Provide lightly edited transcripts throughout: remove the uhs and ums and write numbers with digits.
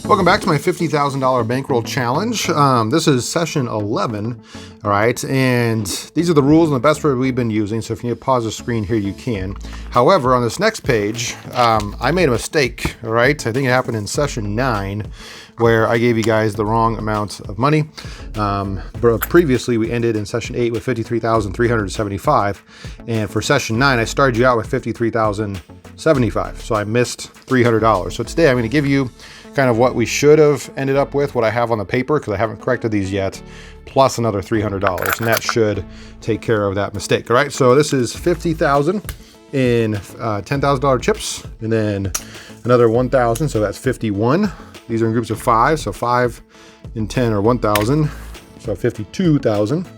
Welcome back to my $50,000 bankroll challenge. This is session 11, all right, and these are the rules and the best word we've been using, so if you need to pause the screen here, you can. However, on this next page, I made a mistake, all right? I think it happened in session 9, where I gave you guys the wrong amount of money. But previously, we ended in session 8 with $53,375, and for session 9, I started you out with $53,075, so I missed $300. So today, I'm going to give you kind of what we should have ended up with, what I have on the paper, because I haven't corrected these yet, plus another $300, and that should take care of that mistake. All right, so this is $50,000 in $10,000 chips, and then another 1,000, so that's 51. These are in groups of 5, so 5 and 10 are 1,000, so 52,000.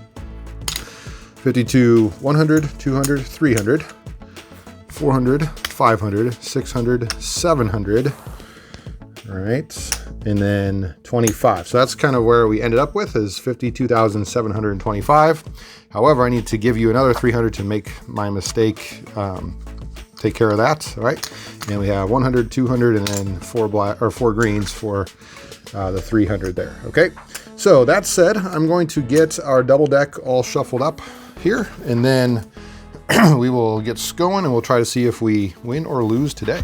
52, 100, 200, 300, 400, 500, 600, 700. All right, and then 25. So that's kind of where we ended up with, is 52,725. However, I need to give you another 300 to make my mistake, take care of that. All right, and we have 100, 200, and then 4 greens for the 300 there. Okay, so that said, I'm going to get our double deck all shuffled up here, and then we will get going, and we'll try to see if we win or lose today.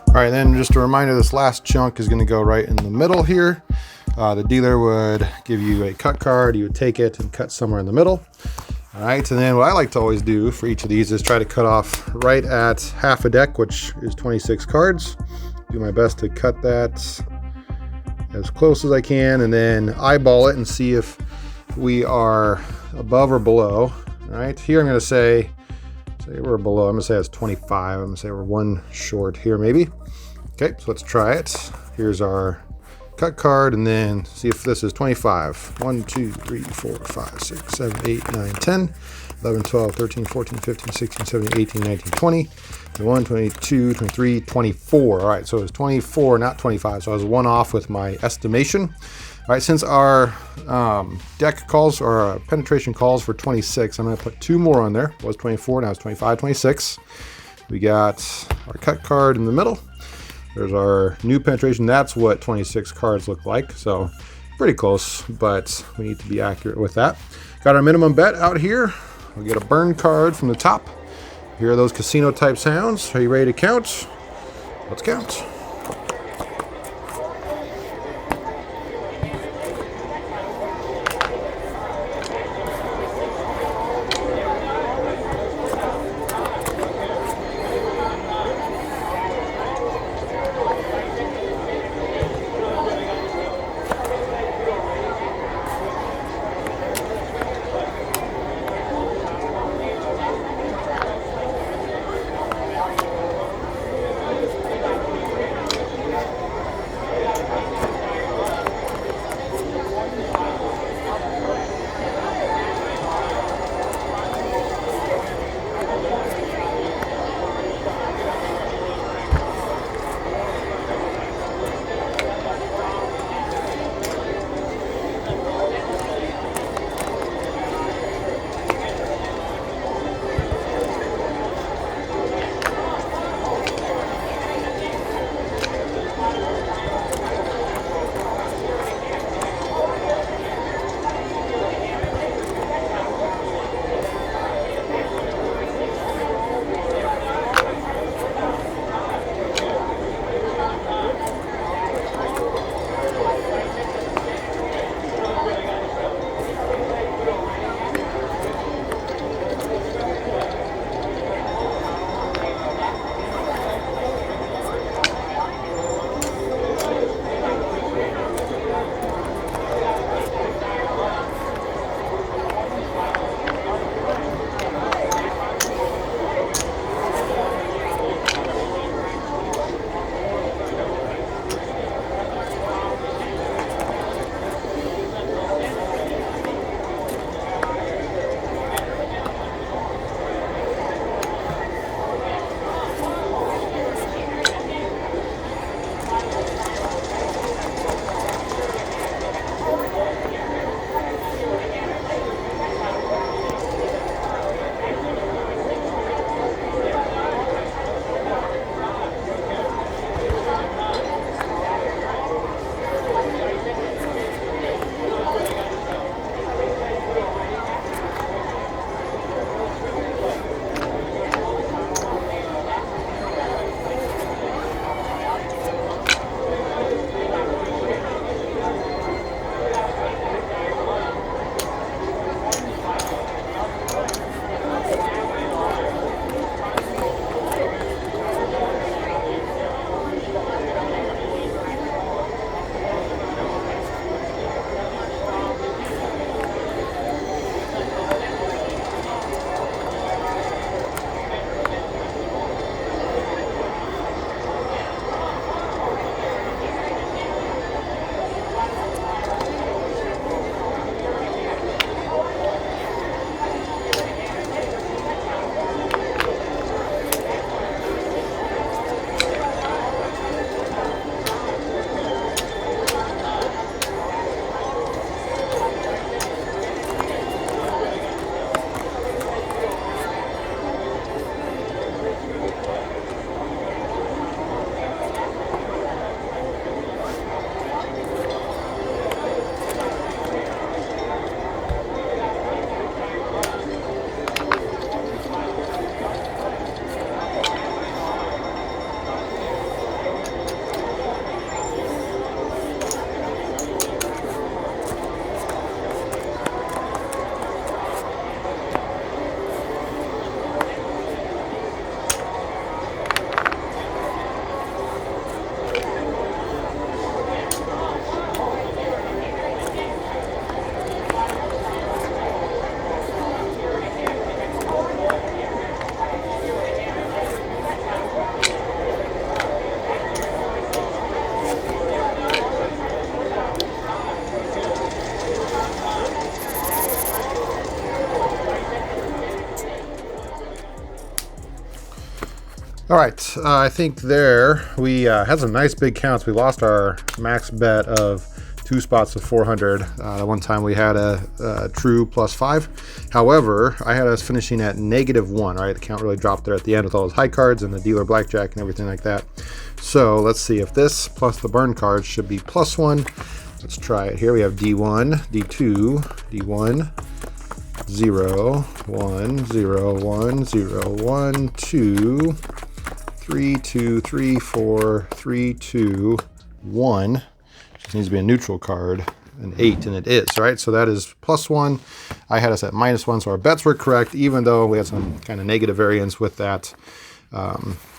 All right, then just a reminder, this last chunk is going to go right in the middle here. The dealer would give you a cut card. You would take it and cut somewhere in the middle. All right, and then what I like to always do for each of these is try to cut off right at half a deck, which is 26 cards. Do my best to cut that as close as I can, and then eyeball it and see if we are above or below. All right, here I'm going to say we're below. I'm going to say it's 25. I'm going to say we're 1 short here maybe. Okay, so let's try it. Here's our cut card, and then see if this is 25. 1, 2, 3, 4, 5, 6, 7, 8, 9, 10, 11, 12, 13, 14, 15, 16, 17, 18, 19, 20, 21, 22, 23, 24. All right, so it was 24, not 25. So I was 1 off with my estimation. All right, since our deck calls, or our penetration calls for 26, I'm going to put 2 more on there. It was 24, now it's 25, 26. We got our cut card in the middle. There's our new penetration. That's what 26 cards look like. So pretty close, but we need to be accurate with that. Got our minimum bet out here. We'll get a burn card from the top. Here are those casino type sounds. Are you ready to count? Let's count. All right, I think there we had some nice big counts. We lost our max bet of 2 spots of 400. One time we had a true +5. However, I had us finishing at -1, right? The count really dropped there at the end with all those high cards and the dealer blackjack and everything like that. So let's see if this plus the burn cards should be +1. Let's try it here. We have D1, D2, D1, 0, 1, 0, 1, 0, 1, 2, 3, 2, 3, 4, 3, 2, 1. Just needs to be a neutral card, an 8, and it is, right? So that is +1. I had us at -1, so our bets were correct, even though we had some kind of negative variance with that,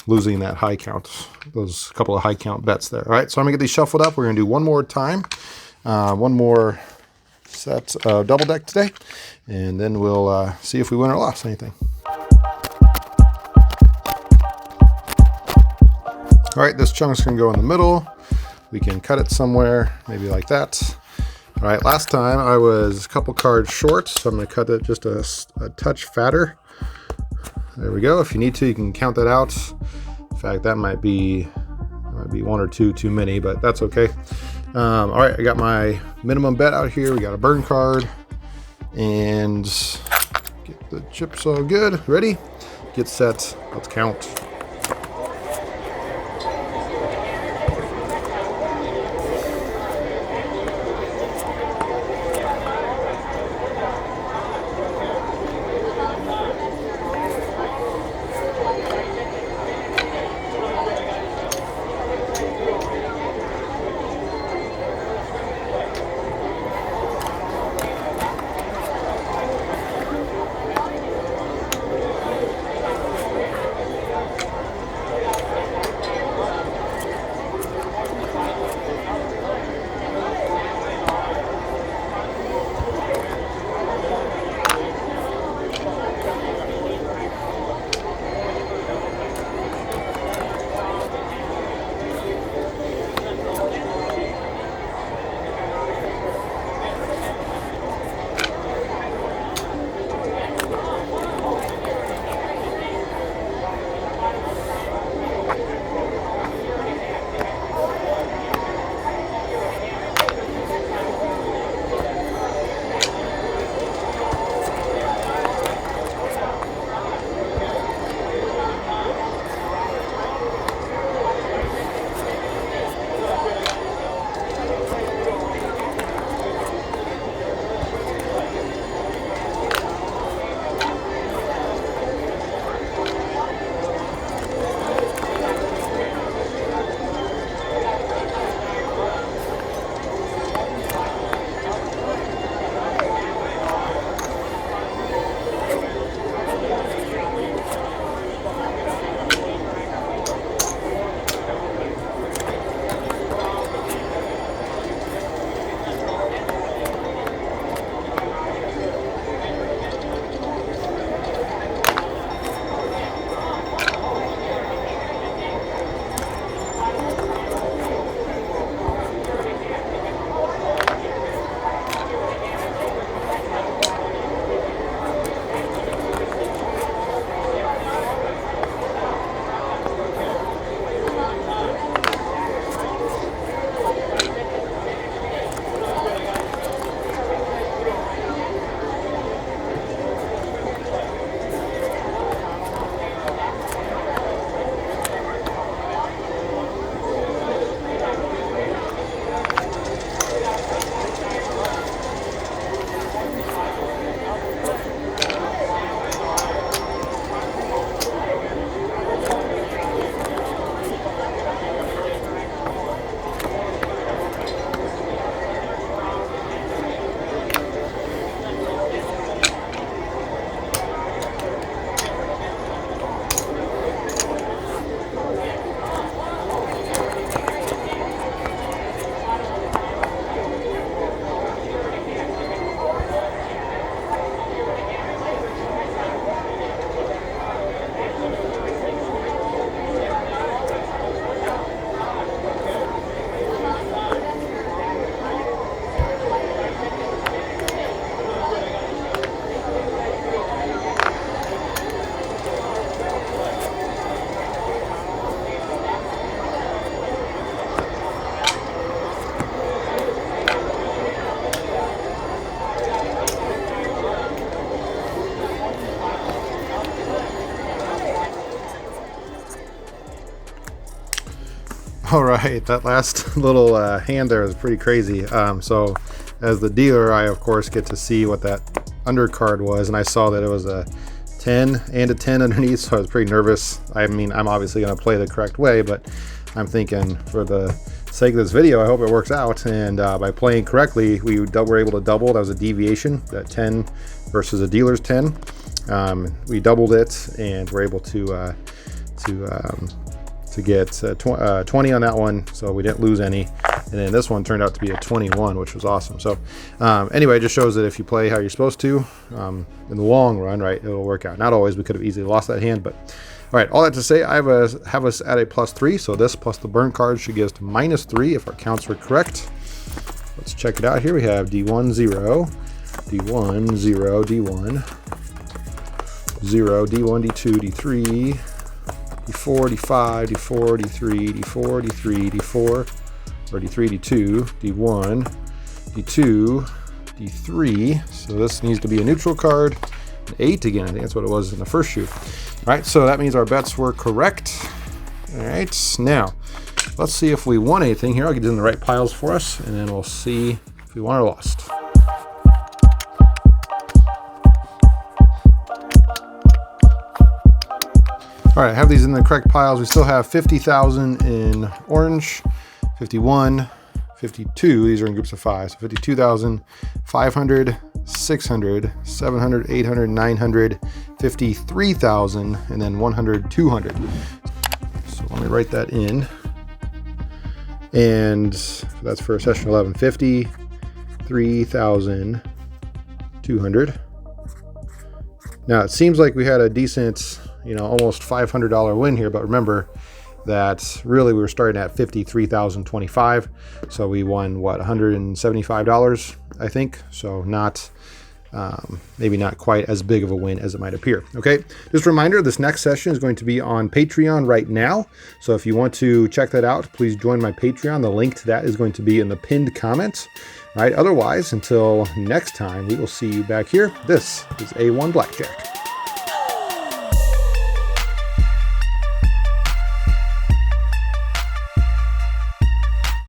losing that high count, those couple of high count bets there. All right, so I'm gonna get these shuffled up. We're gonna do one more time, one more set of double deck today, and then we'll see if we win or lost anything. All right, this chunk's gonna go in the middle. We can cut it somewhere, maybe like that. All right, last time I was a couple cards short, so I'm gonna cut it just a touch fatter. There we go. If you need to, you can count that out. In fact, that might be 1 or 2 too many, but that's okay. All right, I got my minimum bet out here. We got a burn card, and get the chips all good. Ready? Get set. Let's count. All right, that last little hand there was pretty crazy. So as the dealer, I of course get to see what that undercard was, and I saw that it was a 10 and a 10 underneath, so I was pretty nervous. I mean, I'm obviously going to play the correct way, but I'm thinking for the sake of this video, I hope it works out. And by playing correctly, we were able to double. That was a deviation, that 10 versus a dealer's 10. We doubled it, and we're able to get 20 on that one, so we didn't lose any. And then this one turned out to be a 21, which was awesome. So anyway, it just shows that if you play how you're supposed to, in the long run, right, it'll work out. Not always. We could have easily lost that hand, but all right, all that to say, I have us at a +3, so this plus the burn card should give us to -3 if our counts were correct. Let's check it out here. We have D1, 0, D1, 0, D1, 0, D1, D2, D3, D4, D5, D4, D3, D4, D3, D4, or D3, D2, D1, D2, D3. So this needs to be a neutral card. 8 again, I think that's what it was in the first shoot. All right, so that means our bets were correct. All right, now let's see if we won anything here. I'll get it in the right piles for us, and then we'll see if we won or lost. All right, I have these in the correct piles. We still have 50,000 in orange, 51, 52. These are in groups of 5. So 52,000, 500, 600, 700, 800, 900, 53,000, and then 100, 200. So let me write that in. And that's for session 11, 53,200. Now it seems like we had a decent, almost $500 win here, but remember that really we were starting at 53,025, so we won what, $175, I think. So not maybe not quite as big of a win as it might appear. Okay, just a reminder, this next session is going to be on Patreon right now, so if you want to check that out, please join my Patreon. The link to that is going to be in the pinned comments. All right, otherwise, until next time, we will see you back here. This is A1 Blackjack.